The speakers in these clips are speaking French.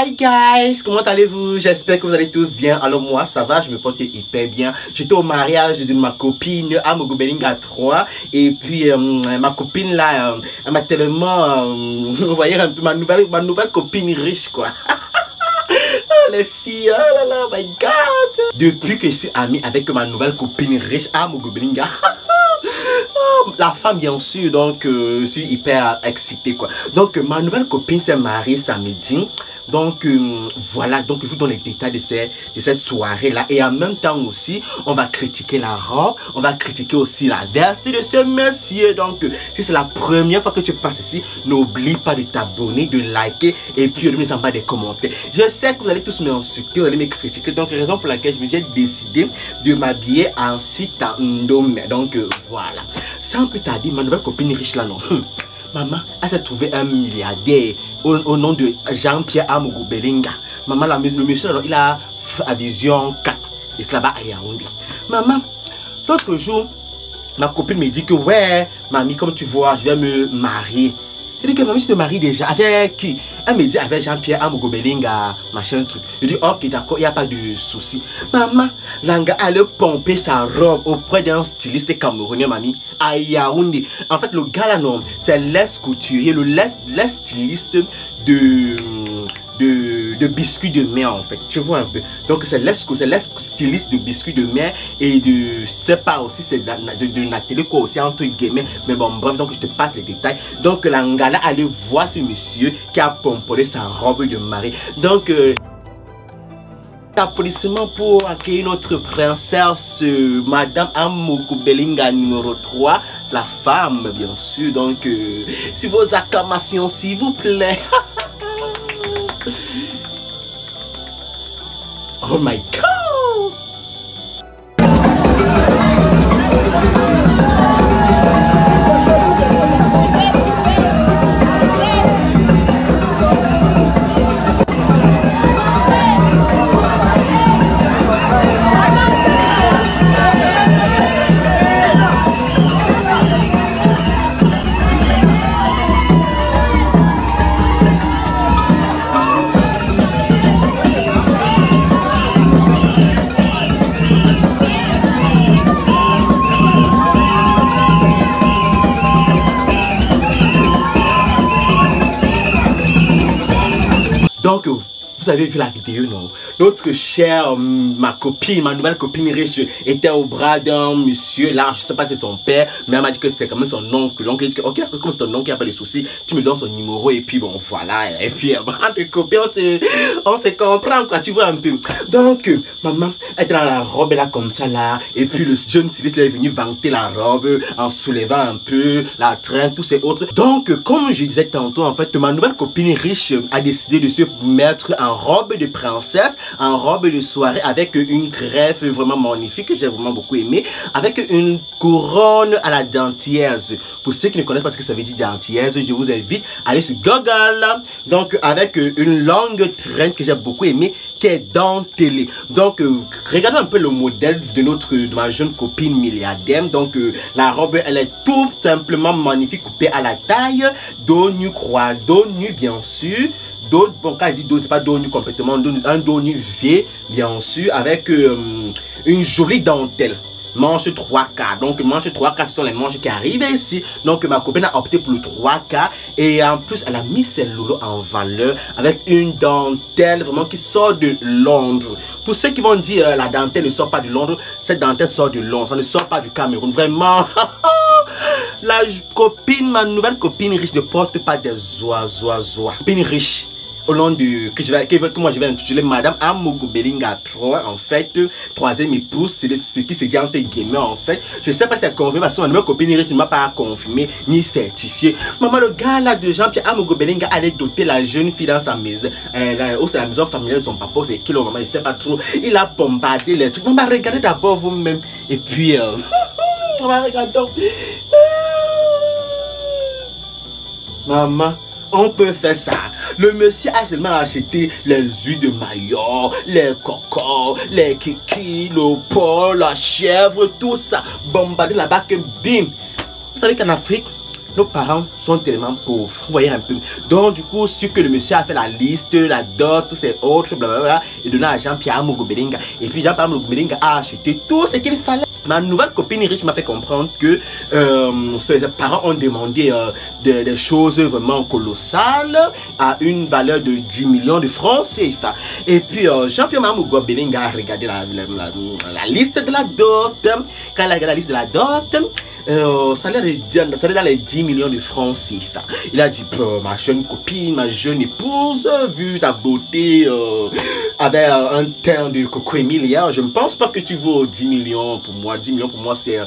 Hi guys, comment allez-vous? J'espère que vous allez tous bien. Alors moi ça va, je me porte hyper bien. J'étais au mariage de ma copine à Mogobelinga 3. Et puis ma copine là, elle m'a tellement, vous voyez un peu ma nouvelle copine riche quoi. Les filles, oh là là, oh my god. Depuis que je suis ami avec ma nouvelle copine riche à Mogobelinga, la femme bien sûr, donc je suis hyper excité quoi. Donc ma nouvelle copine s'est mariée samedi. Donc voilà, donc je vous donne les détails de cette soirée là. Et en même temps aussi, on va critiquer la robe. On va critiquer aussi la veste de ce monsieur. Donc si c'est la première fois que tu passes ici, n'oublie pas de t'abonner, de liker et puis de mettre en bas des commentaires. Je sais que vous allez tous m'insulter, vous allez me critiquer. Donc raison pour laquelle je me suis décidé de m'habiller en Sitandome. Donc voilà. Sans plus tarder, ma nouvelle copine riche là non. Maman, elle s'est trouvé un milliardaire au nom de Jean-Pierre Mogobelinga. Maman, le monsieur, là, il a à vision 4. Et c'est là-bas à Yaoundé. Maman, l'autre jour, ma copine me dit que ouais, mamie, comme tu vois, je vais me marier. Elle dit que mamie, je te marie déjà. Avec qui? Elle me dit avec Jean-Pierre Mogobelinga, machin truc. Je dis ok, d'accord, il n'y a pas de souci. Maman, l'anga allait pomper sa robe auprès d'un styliste camerounais, mamie, à Yaoundé. En fait, le gars là, non, c'est Les Couturier, les styliste de biscuits de mer en fait, tu vois un peu. Donc c'est les styliste de biscuits de mer et de, je sais pas aussi, c'est de Nathalie quoi aussi entre guillemets, mais bon bref, donc je te passe les détails. Donc l'angala allait voir ce monsieur qui a pomponné sa robe de mariée. Donc applaudissements pour accueillir notre princesse Madame Mogobelinga numéro 3, la femme bien sûr. Donc si vos acclamations s'il vous plaît. Oh my god! Donc, vous avez vu la vidéo, non? Notre chère, ma copine, ma nouvelle copine riche était au bras d'un monsieur. Là, je sais pas si c'est son père, mais elle m'a dit que c'était quand même son oncle. Donc, elle dit que, ok, comme c'est ton oncle, il n'y a pas de soucis, tu me donnes son numéro et puis bon, voilà. Et puis, entre copines, on se comprend, quoi, tu vois un peu. Donc, maman, elle était dans la robe là, comme ça, là. Et puis, le jeune styliste est venu vanter la robe en soulevant un peu la traîne, tous ces autres. Donc, comme je disais tantôt, en fait, ma nouvelle copine riche a décidé de se mettre en robe de princesse, en robe de soirée avec une greffe vraiment magnifique que j'ai vraiment beaucoup aimé, avec une couronne à la dentiaise. Pour ceux qui ne connaissent pas ce que ça veut dire dentiaise, je vous invite à aller sur Google. Donc avec une longue traîne que j'ai beaucoup aimé, qui est dentelée. Donc regardez un peu le modèle de ma jeune copine milliardaire. Donc la robe elle est tout simplement magnifique, coupée à la taille, dos nu croisé, dos nu bien sûr. Bon, quand je dis dos, c'est pas dos nu complètement, un dos nu V, bien sûr, avec une jolie dentelle. Manche 3K. Donc, manche 3K, ce sont les manches qui arrivent ici. Donc, ma copine a opté pour le 3K. Et en plus, elle a mis ses loulous en valeur avec une dentelle vraiment qui sort de Londres. Pour ceux qui vont dire la dentelle ne sort pas de Londres, cette dentelle sort de Londres. Ça ne sort pas du Cameroun. Vraiment. La copine, ma nouvelle copine riche ne porte pas des oiseaux. Copine riche. Au nom de que moi je vais intituler Madame Mogobelinga 3 en fait, troisième épouse, c'est ce qui se dit entre guillemets en fait. Je sais pas si c'est confirmé parce que ma nouvelle copine riche ne m'a pas confirmé ni certifié. Maman, le gars là de Jean-Pierre Mogobelinga allait doter la jeune fille dans sa maison. C'est la maison familiale de son papa, c'est qui le maman, je sais pas trop. Il a bombardé les trucs. Maman, regardez d'abord vous-même. Et puis maman, regardons. Maman, on peut faire ça. Le monsieur a seulement acheté les huiles de maillot, les cocos, les kiki, le porc, la chèvre, tout ça. Bombardé là-bas que bim. Vous savez qu'en Afrique, nos parents sont tellement pauvres, vous voyez un peu. Donc du coup, ce que le monsieur a fait la liste, la dot, tous ces autres, blablabla, et donné à Jean-Pierre Amogo Belinga. Et puis Jean-Pierre Amogo Belinga a acheté tout ce qu'il fallait. Ma nouvelle copine riche m'a fait comprendre que ses parents ont demandé des choses vraiment colossales à une valeur de 10 millions de francs CFA. Et puis Jean-Pierre Amogo Belinga a regardé la liste de la dot. Quand il a regardé la liste de la dot, ça allait dans les 10 millions de francs CFA. Il a dit, ma jeune copine, ma jeune épouse, vu ta beauté avec un teint de coco Emilia, je ne pense pas que tu vaux 10 millions pour moi. 10 millions pour moi, c'est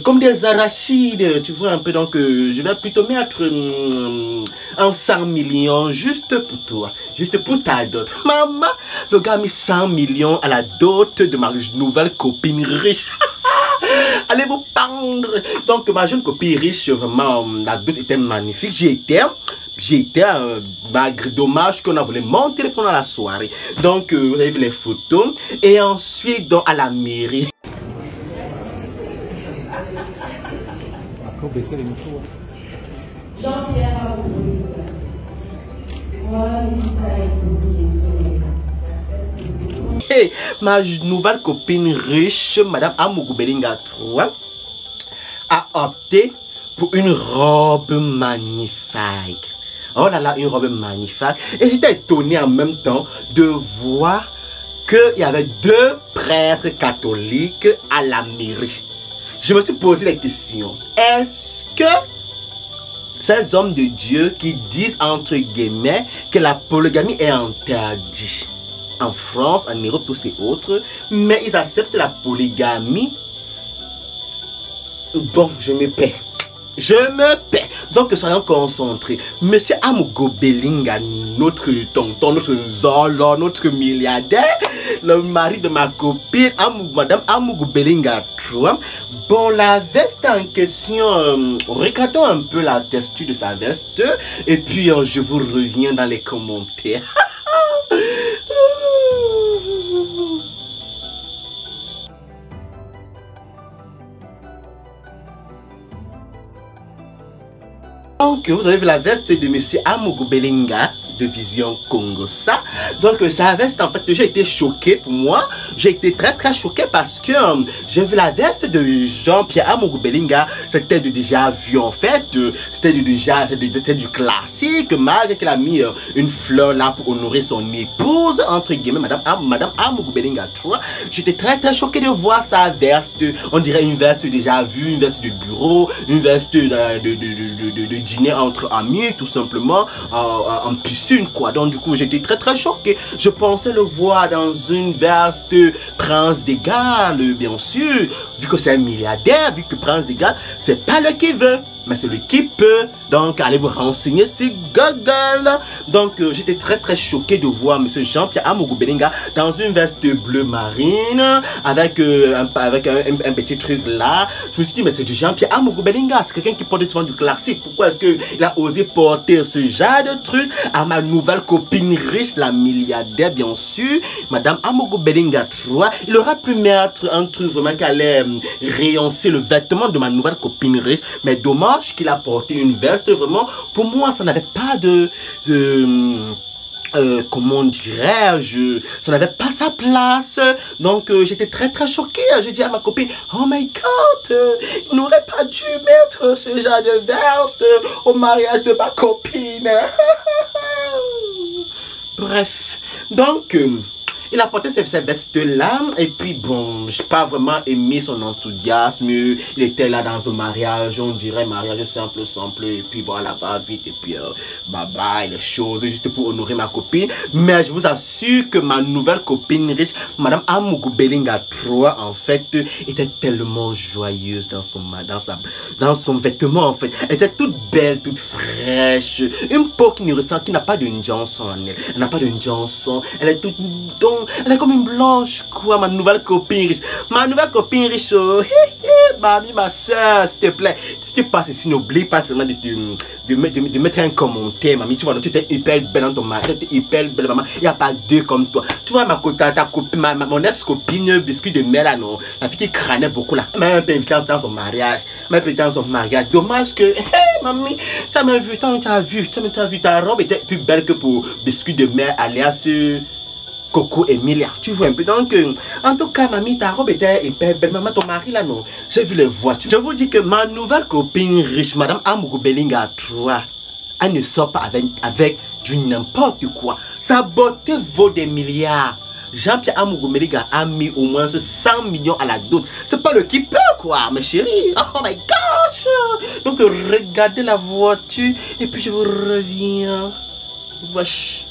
comme des arachides, tu vois un peu. Donc, je vais plutôt mettre un 100 millions juste pour toi, juste pour ta dot. Maman, le gars a mis 100 millions à la dot de ma nouvelle copine riche. Allez vous pendre. Donc ma jeune copine riche, vraiment, la dot était magnifique. J'y étais, malgré dommage qu'on a volé mon téléphone dans la soirée. Donc vous avez vu les photos. Et ensuite, donc, à la mairie. Jean-Pierre, hey, ma nouvelle copine riche, Madame Amogo Belinga 3, a opté pour une robe magnifique. Oh là là, une robe magnifique. Et j'étais étonné en même temps de voir qu'il y avait 2 prêtres catholiques à la mairie. Je me suis posé la question, est-ce que ces hommes de Dieu qui disent entre guillemets que la polygamie est interdite en France, en Europe, tous ces autres, mais ils acceptent la polygamie? Bon, je me paie. Je me paie. Donc, soyons concentrés. Monsieur Amogo Belinga, notre tonton, notre zolo, notre milliardaire, le mari de ma copine, Madame Amogo Belinga 3. Bon, la veste en question, regardons un peu la texture de sa veste. Et puis, je vous reviens dans les commentaires. Donc, vous avez vu la veste de monsieur Amogo Belinga de Vision Congo ça. Donc sa veste, en fait, j'ai été choqué. Pour moi, j'ai été très choqué parce que j'ai vu la veste de Jean-Pierre Amogo Belinga. C'était déjà vu en fait. C'était du classique. Malgré qu'il a mis une fleur là pour honorer son épouse, entre guillemets, Madame Amogo Belinga 3. J'étais très choqué de voir sa veste. On dirait une veste déjà vue, une veste de bureau, une veste de dîner entre amis, tout simplement, en piscine, quoi. Donc du coup, j'étais très choqué. Je pensais le voir dans une veste Prince des Galles, bien sûr, vu que c'est un milliardaire, vu que Prince des Galles, c'est pas le qui veut, mais c'est le qui peut. Donc allez vous renseigner sur Google. Donc j'étais très choqué de voir monsieur Jean-Pierre Amogo Belinga dans une veste bleu marine avec un petit truc là. Je me suis dit, mais c'est du Jean-Pierre Amogo Belinga, c'est quelqu'un qui porte souvent du classique. Pourquoi est-ce qu'il a osé porter ce genre de truc à ma nouvelle copine riche, la milliardaire bien sûr, Madame Amogo Belinga 3? Il aurait pu mettre un truc vraiment qui allait réunir le vêtement de ma nouvelle copine riche, mais dommage qu'il a porté une veste. Vraiment, pour moi, ça n'avait pas comment dirais-je, ça n'avait pas sa place. Donc j'étais très choqué. J'ai dit à ma copine, oh my god, il n'aurait pas dû mettre ce genre de veste au mariage de ma copine. Bref, donc il a porté ces vestes-là, et puis bon, j'ai pas vraiment aimé son enthousiasme. Il était là dans un mariage, on dirait mariage simple, et puis bon, là va vite, et puis bye bye, les choses, juste pour honorer ma copine. Mais je vous assure que ma nouvelle copine riche, Madame Amogo Belinga 3, en fait, était tellement joyeuse dans son vêtement, en fait. Elle était toute belle, toute fraîche, une peau qui ne ressent, qui n'a pas de Johnson en elle. Elle n'a pas de Johnson, elle est toute donc, elle est comme une blanche, quoi, ma nouvelle copine riche. Ma nouvelle copine riche, oh, mamie, ma soeur, s'il te plaît, si tu passes ici, n'oublie pas seulement de mettre un commentaire, mamie. Tu vois, tu étais hyper belle dans ton mariage, tu étais hyper belle, maman. Il n'y a pas deux comme toi. Tu vois, ta copine, mon ex-copine, biscuit de mer, là, non, la fille qui crânait beaucoup, là. Elle m'a un peu invité dans son mariage. Dommage que, mamie, tu as même vu, tu as vu, ta robe était plus belle que pour biscuit de mer alias Coco Emilia, tu vois un peu. Donc, en tout cas, mamie, ta robe était hyper belle. Maman, ton mari là, non. J'ai vu les voitures. Je vous dis que ma nouvelle copine riche, Madame Amougou Belinga 3, elle ne sort pas avec du n'importe quoi. Sa beauté vaut des milliards. Jean-Pierre Amougou Belinga a mis au moins 100 millions à la dot. C'est pas le qui peut, quoi, mes chéris. Oh my gosh. Donc, regardez la voiture et puis je vous reviens. Wesh.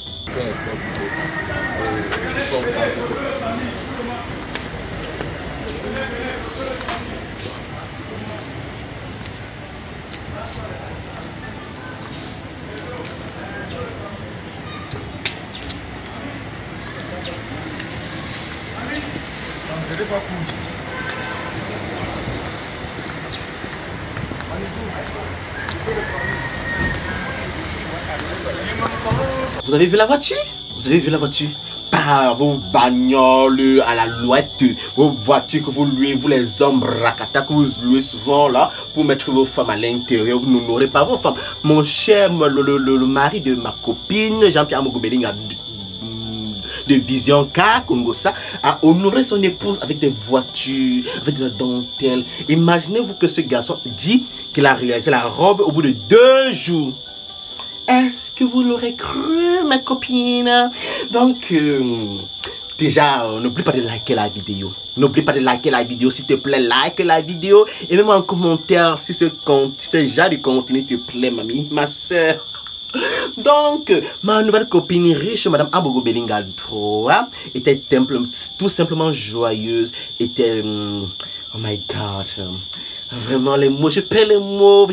Vous avez vu la voiture? Vous avez vu la voiture? Par vos bagnoles à la louette, vos voitures que vous louez, vous les hommes rakata que vous louez souvent là pour mettre vos femmes à l'intérieur, vous n'honorez pas vos femmes. Mon cher, le mari de ma copine, Jean-Pierre Amougou Belinga de Vision K, Congosa, a honoré son épouse avec des voitures, avec de la dentelle. Imaginez-vous que ce garçon dit qu'il a réalisé la robe au bout de 2 jours. Est-ce que vous l'aurez cru, ma copine? Donc, déjà, n'oublie pas de liker la vidéo. N'oublie pas de liker la vidéo, s'il te plaît, like la vidéo. Et même en commentaire si ce genre de contenu te plaît, mamie, ma soeur. Donc, ma nouvelle copine riche, Madame Amougou Belinga 3, était tout simplement joyeuse. Était... oh my God. Vraiment les mots, je perds les mots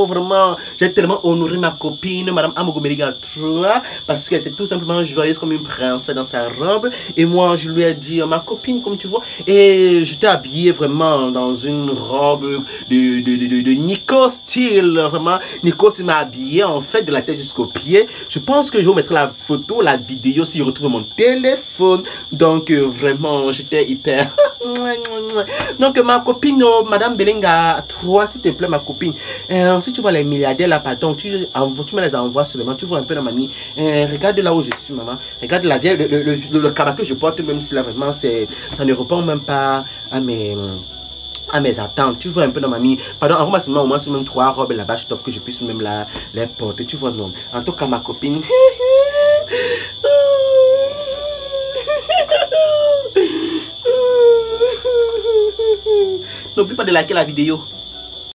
vraiment. J'ai tellement honoré ma copine, Madame Amougou Belinga 3, parce qu'elle était tout simplement joyeuse comme une princesse dans sa robe. Et moi, je lui ai dit, ma copine, comme tu vois, et j'étais habillée vraiment dans une robe de Nico style. Vraiment, Nico m'a habillé en fait de la tête jusqu'aux pieds. Je pense que je vous mettrai la photo, la vidéo si je retrouve mon téléphone. Donc, vraiment, j'étais hyper... Donc, ma copine, Madame Belinga 3, s'il te plaît, ma copine, si tu vois les milliardaires là, pardon, tu me les envoies seulement, tu vois un peu dans mamie. Regarde là où je suis, maman. Regarde la vieille, le cabas que je porte, même si là vraiment, ça ne répond même pas à mes attentes. Tu vois un peu dans mamie. Pardon, envoie-moi seulement au moins même 3 robes là-bas, stop, que je puisse même les porter. Tu vois, non. En tout cas, ma copine. N'oublie pas de liker la vidéo.